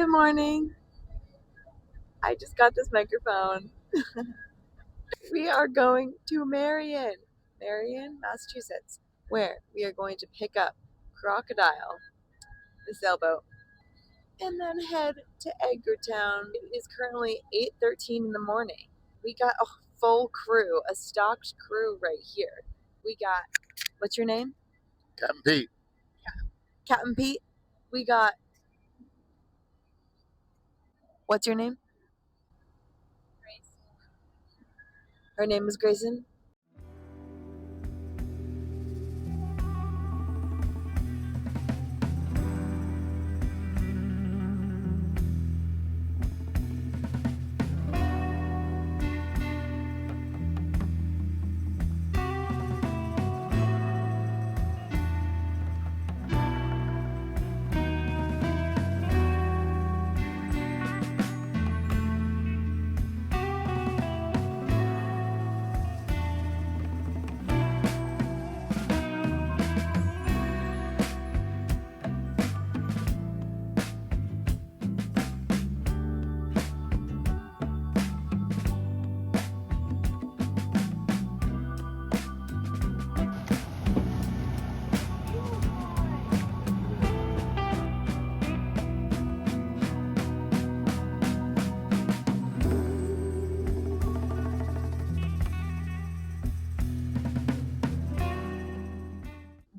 Good morning. I just got this microphone. We are going to Marion, Massachusetts, where we are going to pick up Crocodile, the sailboat, and then head to Edgartown. It is currently 8:13 in the morning. We got a full crew, a stocked crew right here. We got, what's your name? Captain Pete. Captain Pete. We got, what's your name? Her name is Grayson.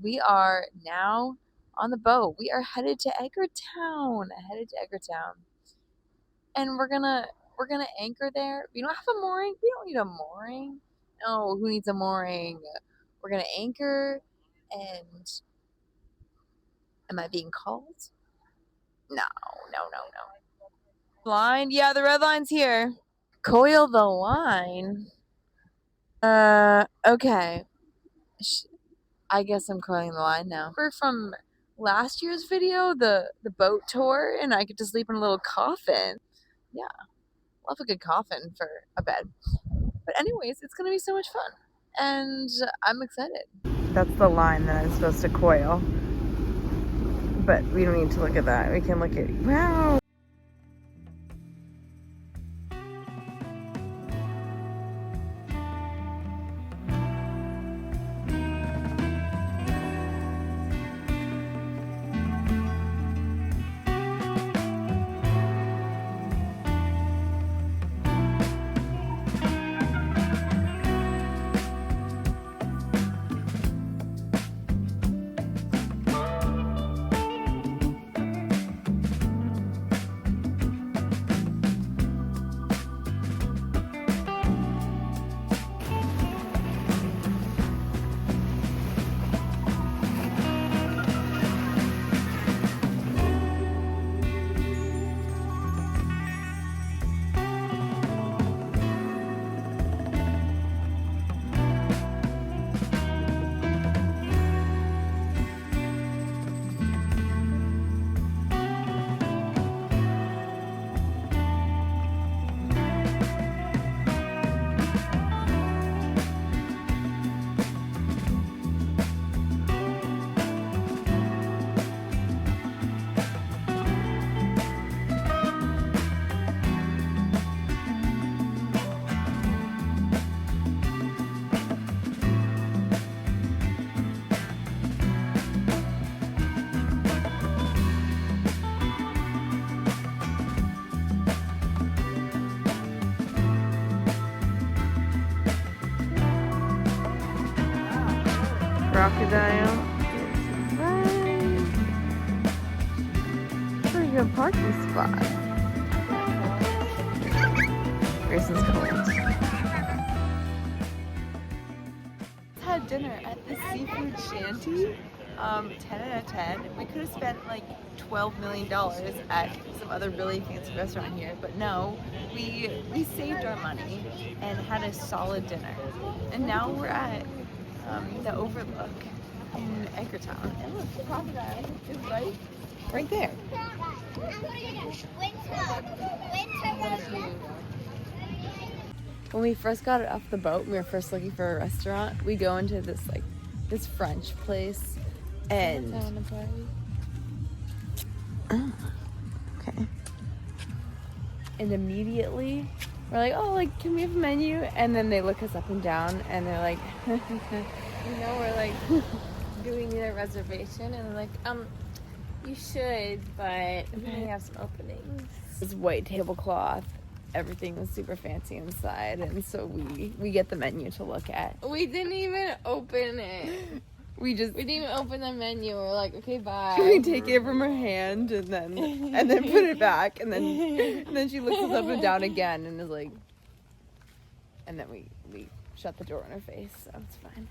We are now on the boat. We are headed to Edgartown. And we're gonna anchor there. We don't have a mooring. We don't need a mooring. No, who needs a mooring? We're gonna anchor and am I being called? No. Line? Yeah, the red line's here. Coil the line. Okay. I guess I'm coiling the line now. We're from last year's video, the boat tour, and I get to sleep in a little coffin. Yeah, love a good coffin for a bed. But anyways, it's gonna be so much fun, and I'm excited. That's the line that I'm supposed to coil, but we don't need to look at that. We can look at, wow. Crocodile is right. Pretty good parking spot. Grayson's cold. Had dinner at the seafood shanty. 10 out of 10. We could have spent like $12 million at some other really fancy restaurant here, but no, we saved our money and had a solid dinner. And now we're at the overlook in Edgartown. And look, the crocodile is right there. When we first got it off the boat, we were first looking for a restaurant. We go into this French place, and oh, okay. and immediately we're like, oh, like, can we have a menu? And then they look us up and down, and they're like, you know, we're like, do we need a reservation? And they're like, you should, but we only have some openings. This white tablecloth. Everything was super fancy inside, and so we get the menu to look at. We didn't even open it. We didn't even open the menu. We're like, okay, bye. We take it from her hand and then put it back, and then she looks us up and down again and is like, and then we shut the door in her face, so it's fine.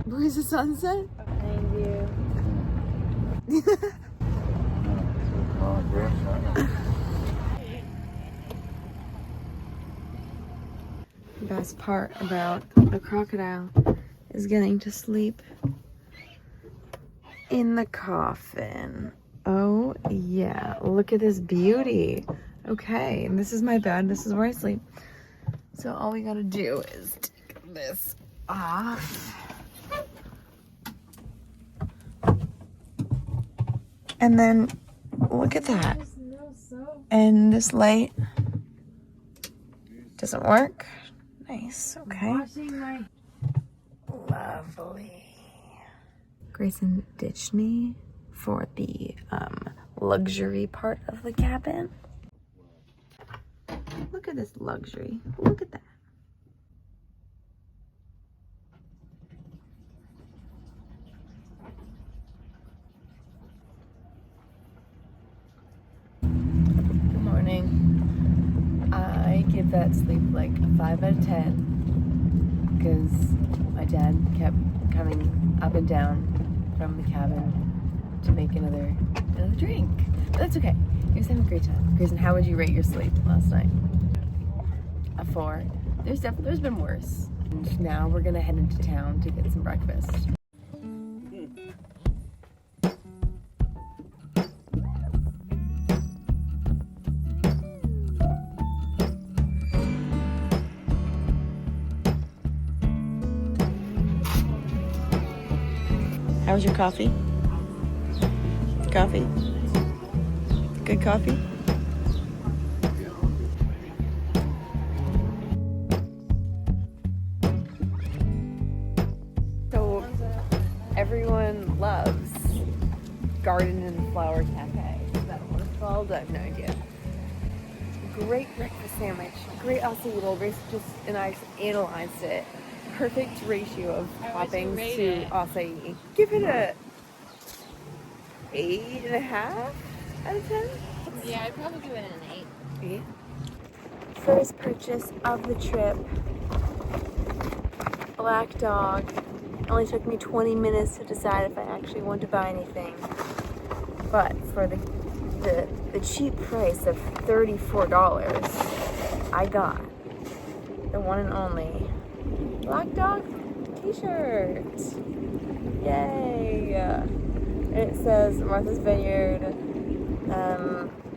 Where's the sunset? Behind you. The best part about the crocodile is getting to sleep in the coffin. Oh yeah, look at this beauty. Okay, and this is my bed. This is where I sleep. So all we gotta do is take this off. And then look at that. And this light doesn't work. Nice, okay. Lovely. Grayson ditched me for the luxury part of the cabin. Look at this luxury. Look at that. Good morning. I give that sleep like a 5 out of 10 because my dad kept coming up and down from the cabin to make another drink. But that's okay. He was having a great time. Grayson, how would you rate your sleep last night? A 4. There's been worse. And now we're gonna head into town to get some breakfast. How was your coffee? Coffee? Good coffee? So, everyone loves Garden and Flower Cafe. Is that what it's called? I have no idea. Great breakfast sandwich. Great acai bowl. Grace and I analyzed it. Perfect ratio of toppings to acai. Give it a 8.5 out of 10. Yeah, I'd probably give it an 8. Yeah. First purchase of the trip. Black dog. It only took me 20 minutes to decide if I actually want to buy anything. But for the cheap price of $34, I got the one and only Black Dog t-shirt. Yay! And it says Martha's Vineyard,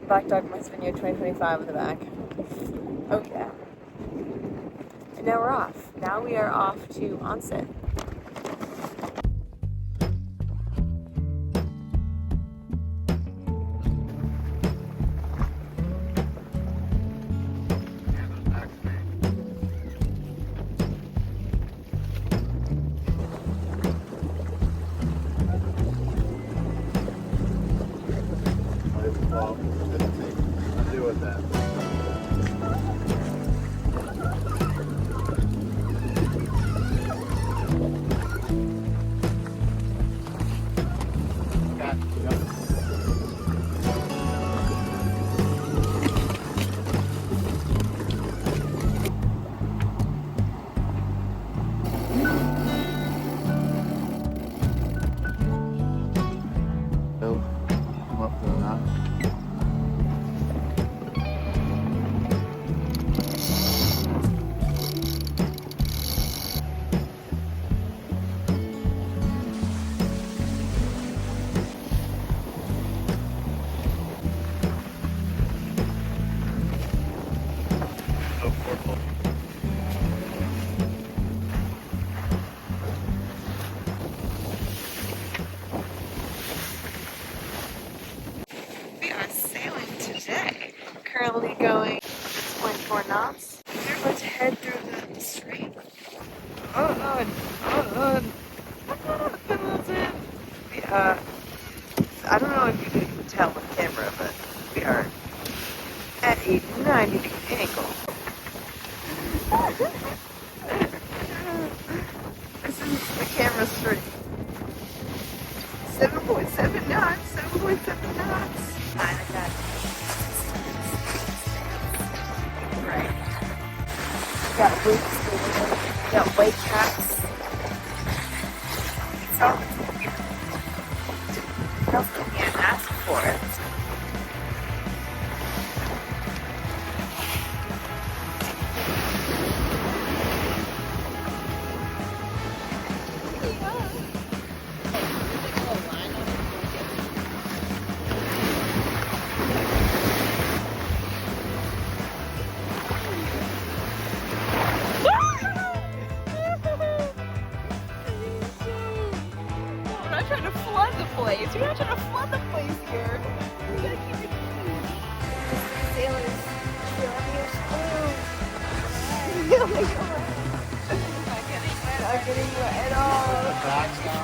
Black Dog Martha's Vineyard 2025 on the back. Oh yeah. And now we're off. Now we are off to Onset. knots. Let's head through the street. Oh Lord, oh Lord. I don't know if you can tell with camera, but we are at a 90-degree angle. This is the camera street. 7.7 knots, 7.7 knots. Right. Got wings, got white caps. So, what else can you ask for it? We're not trying to flood the place. We're not trying to flood the place here. We gotta keep it clean. Sailors, oh my god. Not getting wet at all.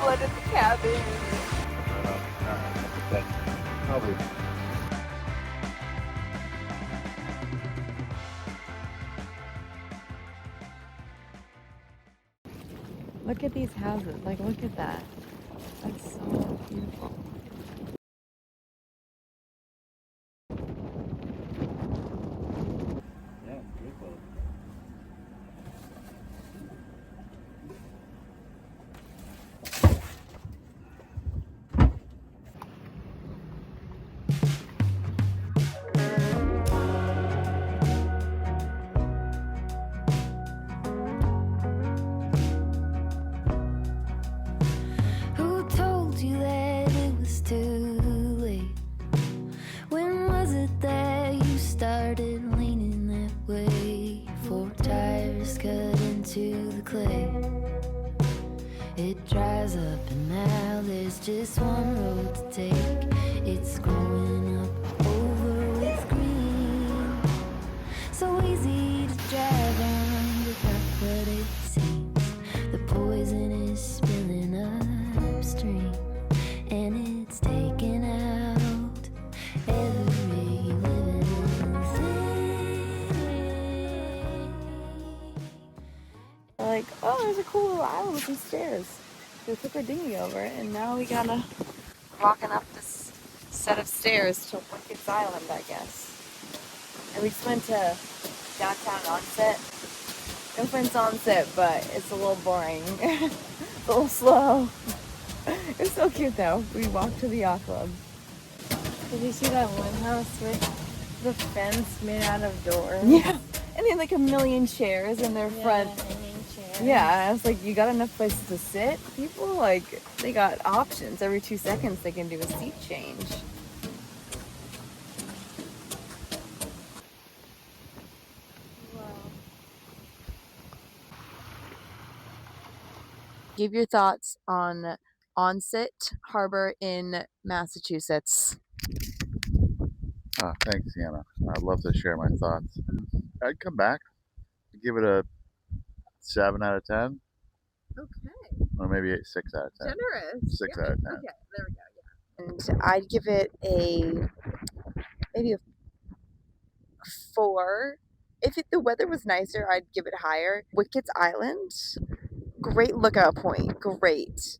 Flooded the cabin. Probably. Look at these houses. Like, look at that. That's so beautiful. Yeah, beautiful. Who told you that it was too late? When was it that you started leaning that way? 4 tires cut into the clay. It dries up and now there's just one road to take. It's growing up over with green. So easy to drive on, but not what it seems. The poison is spilling upstream, and it's taking out every living thing. Like, oh, there's a cool little island with some stairs. We took our dinghy over, and now we gotta walking up this set of stairs to Wicked's Island, I guess. And we just went to downtown Onset. No offense, Onset, but it's a little boring. It's a little slow. It's so cute though. We walked to the yacht club. Did you see that one house with the fence made out of doors? Yeah, and they had like a million chairs in their front. Hanging chairs. Yeah, I was like, you got enough places to sit? People, like, they got options. Every 2 seconds they can do a seat change. Give your thoughts on Onset Harbor in Massachusetts. Thanks, Sienna. I'd love to share my thoughts. I'd come back. Give it a 7 out of 10, Okay, or maybe 6 out of 10. generous. 6 out of 10. Okay, there we go. Yeah. And I'd give it maybe a 4. If the weather was nicer, I'd give it higher. Wicked's Island, great lookout point. Great.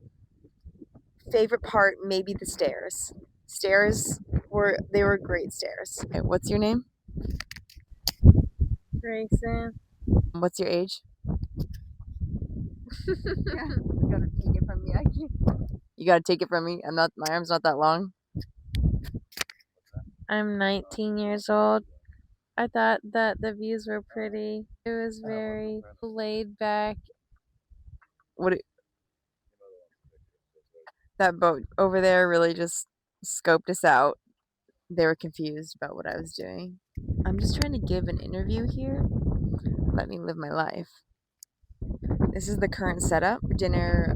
Favorite part, maybe the stairs. Stairs were great stairs. Okay, what's your name? Grayson. What's your age? You gotta take it from me. I can't. You gotta take it from me. My arm's not that long. I'm 19 years old. I thought that the views were pretty. It was very laid back. That boat over there really just scoped us out. They were confused about what I was doing. I'm just trying to give an interview here. Let me live my life. This is the current setup. Dinner,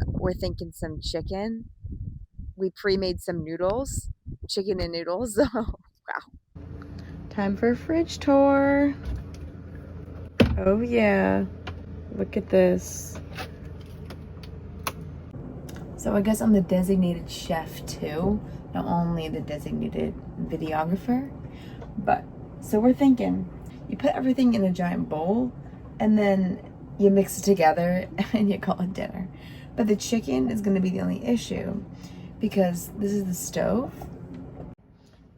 we're thinking some chicken. We pre-made some noodles. Chicken and noodles. Oh, wow. Time for a fridge tour. Oh yeah, look at this. So I guess I'm the designated chef too, not only the designated videographer, but so we're thinking you put everything in a giant bowl and then you mix it together and you call it dinner. But the chicken is gonna be the only issue because this is the stove.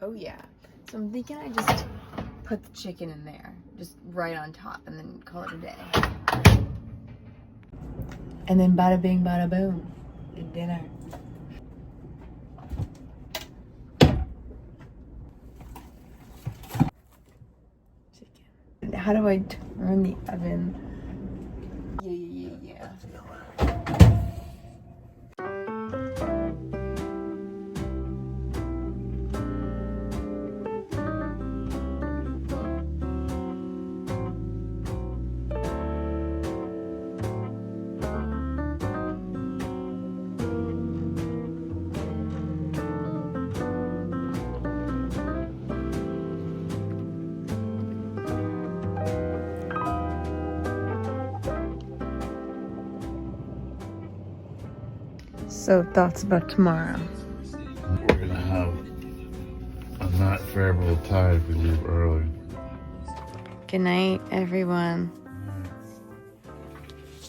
Oh yeah, so I'm thinking I just put the chicken in there, just right on top, and then call it a day. And then bada bing, bada boom, dinner. Chicken. How do I turn the oven? Yeah. So thoughts about tomorrow? We're gonna have a not favorable tide if we leave early. Good night, everyone.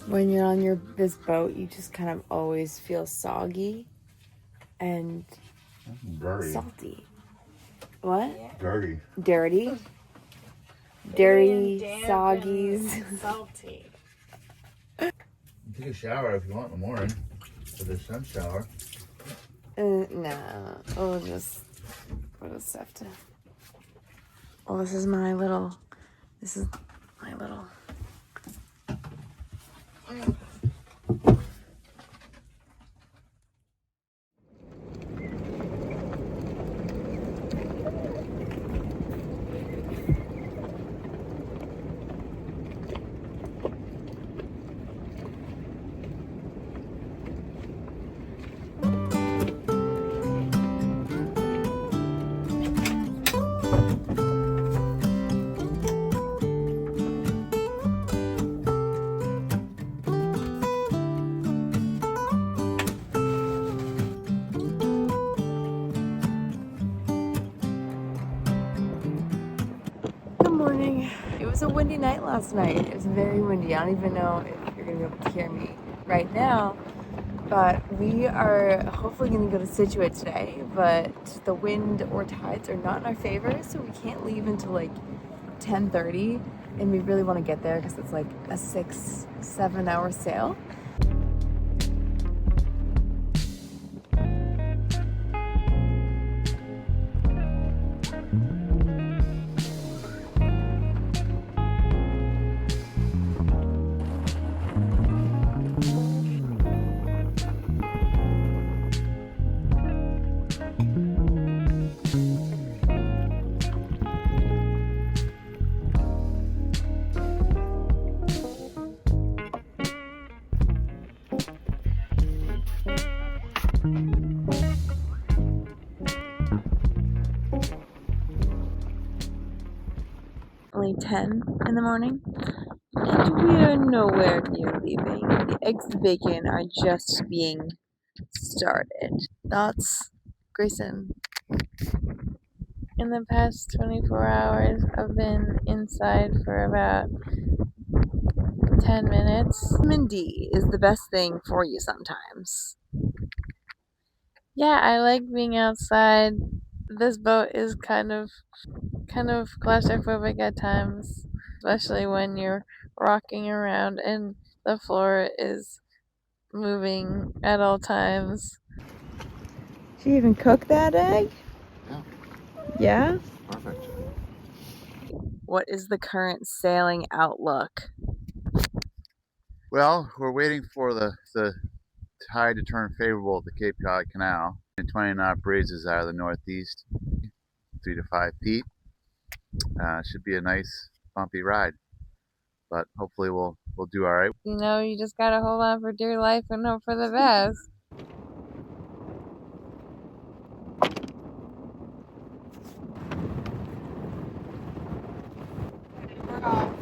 When you're on this boat, you just kind of always feel soggy and Dirty. salty. What? Dirty. Dirty? Dirty, soggies. Salty. Take a shower if you want in the morning. For the sun shower. No, we'll just have to. Well, this is my little. Good morning. It was a windy night last night. It was very windy. I don't even know if you're gonna be able to hear me right now. But we are hopefully gonna go to Situate today, but the wind or tides are not in our favor, so we can't leave until like 10:30, and we really want to get there because it's like a 6-7 hour sail. Only 10 in the morning, and we are nowhere near leaving. The eggs and bacon are just being started. Thoughts, Grayson? In the past 24 hours, I've been inside for about 10 minutes. Vitamin D is the best thing for you sometimes. Yeah, I like being outside. This boat is kind of claustrophobic at times, especially when you're rocking around and the floor is moving at all times. Did you even cook that egg? Yeah. Yeah? Perfect. What is the current sailing outlook? Well, we're waiting for the tide to turn favorable at the Cape Cod Canal. And 20 knot breezes out of the northeast, 3 to 5 feet. Should be a nice bumpy ride, but hopefully we'll do all right. You know, you just gotta hold on for dear life and hope for the best. We're off.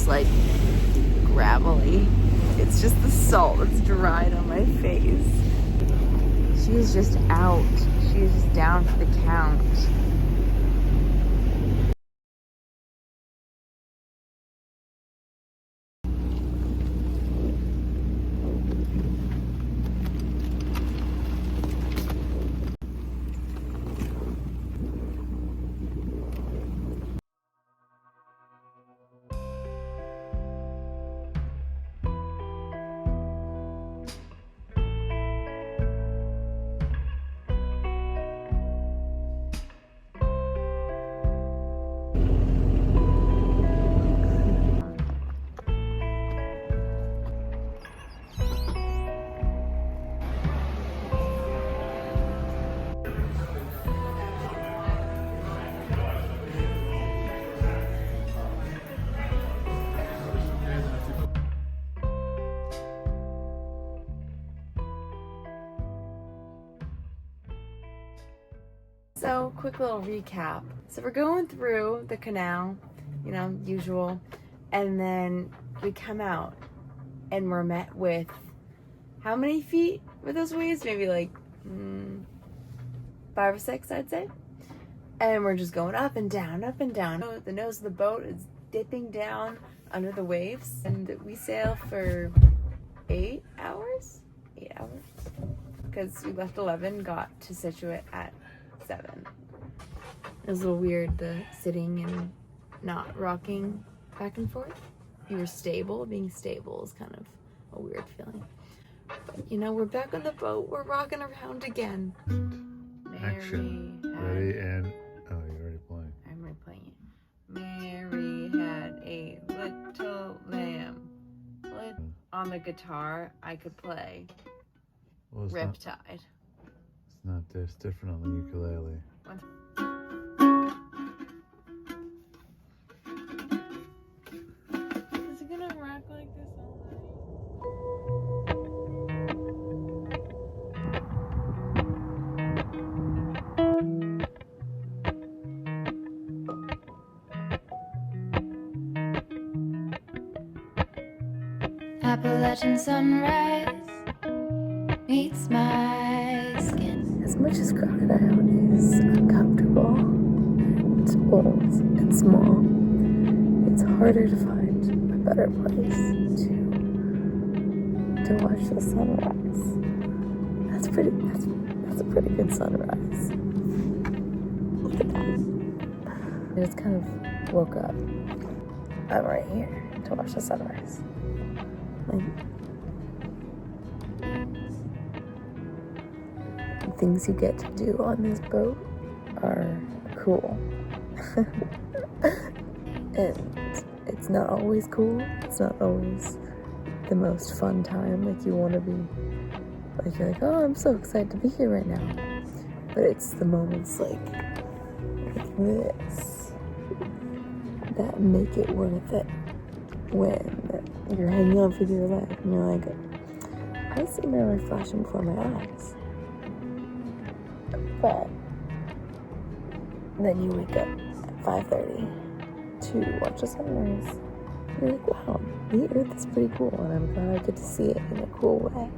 just like gravelly. It's just the salt that's dried on my face. She's just out. She's just down for the count. So, quick little recap. So we're going through the canal, you know, usual, and then we come out and we're met with, how many feet were those waves? Maybe like 5 or 6, I'd say. And we're just going up and down, up and down. The nose of the boat is dipping down under the waves, and we sail for 8 hours? 8 hours? Because we left 11, got to Situate at 7. It was a little weird, the sitting and not rocking back and forth. You were stable. Being stable is kind of a weird feeling. But, you know, we're back on the boat. We're rocking around again. Action. Ready and... Oh, you're already playing. I'm already playing it. Mary had a little lamb. On the guitar, I could play Well, Riptide. It's not this. It's different on the ukulele. Is it gonna rock like this all night? Appalachian sunrise meets my skin. As much as Crocodile is uncomfortable, it's old and small, it's harder to find a better place to watch the sunrise. That's a pretty good sunrise. Look at that. I just kind of woke up. I'm right here to watch the sunrise. The things you get to do on this boat are cool. And it's not always cool. It's not always the most fun time. Like, you want to be, like, you're like, oh, I'm so excited to be here right now. But it's the moments like this that make it worth it. When you're hanging on for dear life and you're like, I see Mary flashing before my eyes. But then you wake up at 5:30 to watch the sunrise. You're like, wow, the earth is pretty cool, and I'm glad I get to see it in a cool way.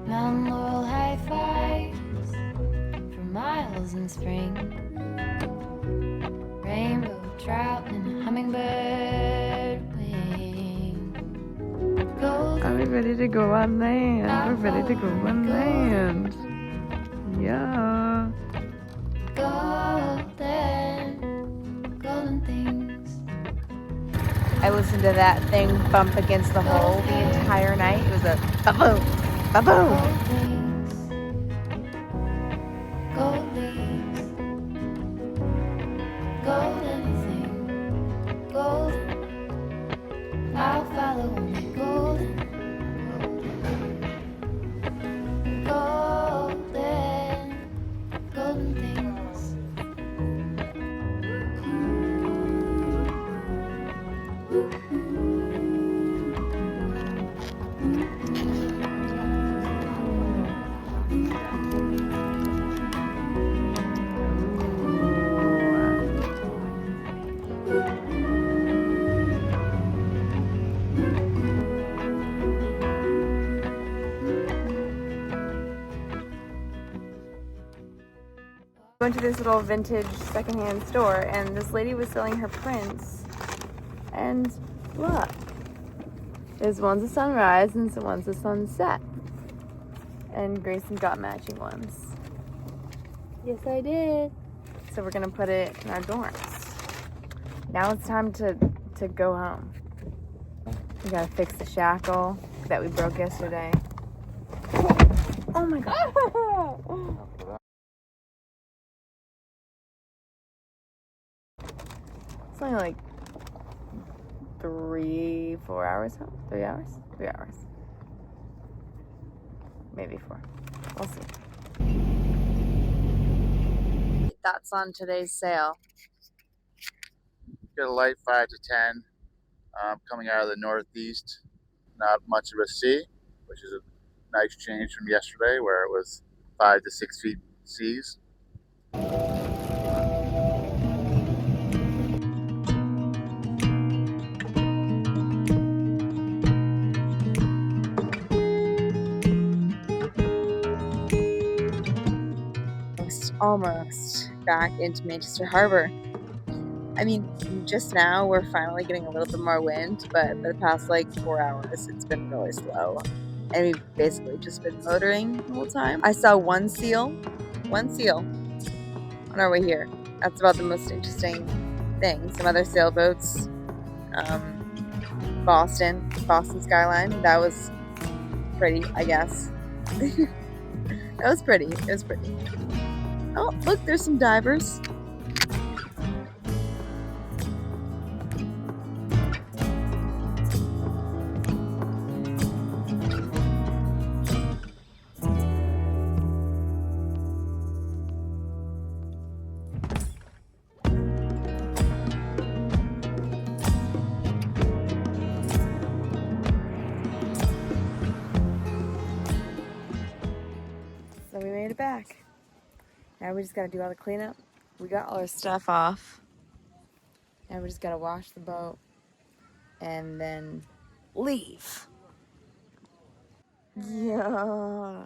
Mount Laurel high fives for miles in spring. Rainbow trout and hummingbird wing. Are we ready to go on land? We're ready to go on land. Yeah. Golden things. I listened to that thing bump against the hull the entire night. It was a ba-boom, ba-boom. Gold leaves. Gold anything. Golden. I'll follow only golden. Golden things. Went to this little vintage secondhand store, and this lady was selling her prints. And look, there's one's a sunrise and one's a sunset. And Grayson got matching ones. Yes, I did. So we're gonna put it in our dorms. Now it's time to go home. We gotta fix the shackle that we broke yesterday. Oh my god. It's only like 3-4 hours home. 3 hours? 3 hours. Maybe 4. We'll see. That's on today's sale. Get a light 5 to 10 coming out of the northeast. Not much of a sea, which is a nice change from yesterday where it was 5 to 6 feet seas. Almost back into Manchester Harbor. I mean, just now we're finally getting a little bit more wind, but for the past like 4 hours it's been really slow. And we've basically just been motoring the whole time. I saw one seal on our way here. That's about the most interesting thing. Some other sailboats, Boston skyline. That was pretty, I guess. That was pretty. It was pretty. Oh, look, there's some divers. So we made it back. Now we just gotta do all the cleanup. We got all our stuff off. Now we just gotta wash the boat and then leave. Yeah.